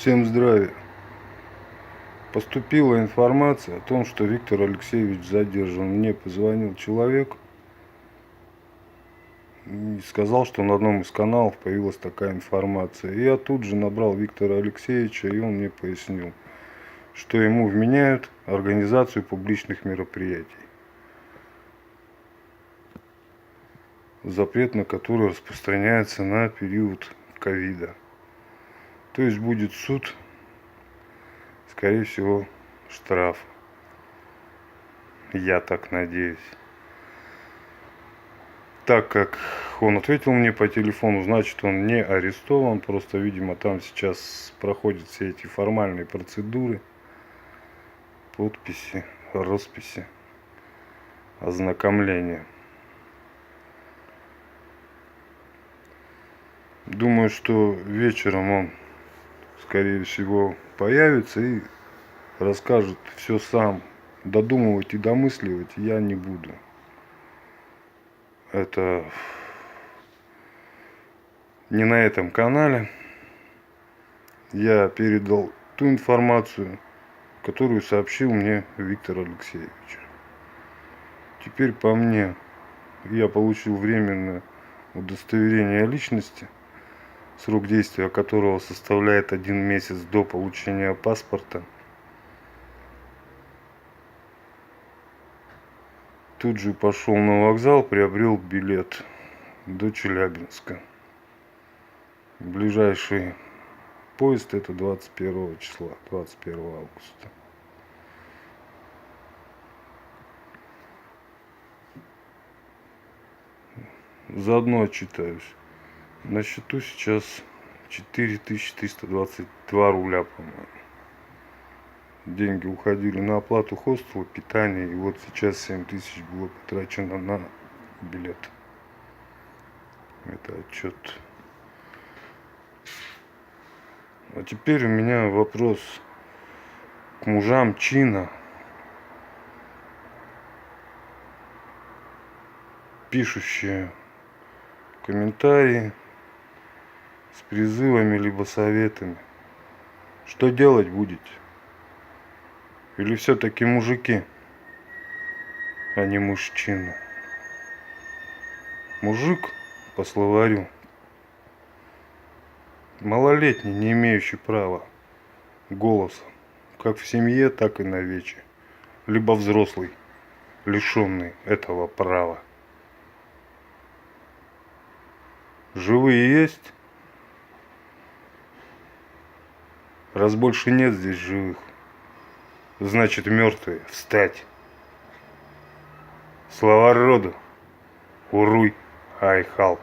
Всем здравия. Поступила информация о том, что Виктор Алексеевич задержан. Мне позвонил человек и сказал, что на одном из каналов появилась такая информация. И я тут же набрал Виктора Алексеевича, и он мне пояснил, что ему вменяют организацию публичных мероприятий, запрет на который распространяется на период ковида. То есть будет суд, скорее всего, штраф. Я так надеюсь. Так как он ответил мне по телефону, значит, он не арестован. Просто, видимо, там сейчас проходят все эти формальные процедуры. Подписи, росписи, ознакомления. Думаю, что вечером он, скорее всего, появится и расскажет все сам. Додумывать и домысливать я не буду. Это не на этом канале. Я передал ту информацию, которую сообщил мне Виктор Алексеевич. Теперь по мне, я получил временное удостоверение личности, срок действия которого составляет 1 месяц до получения паспорта. Тут же пошел на вокзал, приобрел билет до Челябинска. Ближайший поезд это 21 числа, 21 августа. Заодно отчитаюсь. На счету сейчас 4322 рубля, по-моему. Деньги уходили на оплату хостела, питание. И вот сейчас 7000 было потрачено на билет. Это отчет. А теперь у меня вопрос к мужам чина, пишущие комментарии с призывами либо советами. Что делать будете? Или все-таки мужики, а не мужчины? Мужик, по словарю, малолетний, не имеющий права голоса, как в семье, так и на вече. Либо взрослый, лишенный этого права. Живые есть? Раз больше нет здесь живых, значит мертвые встать. Слава роду, уруй, айхал.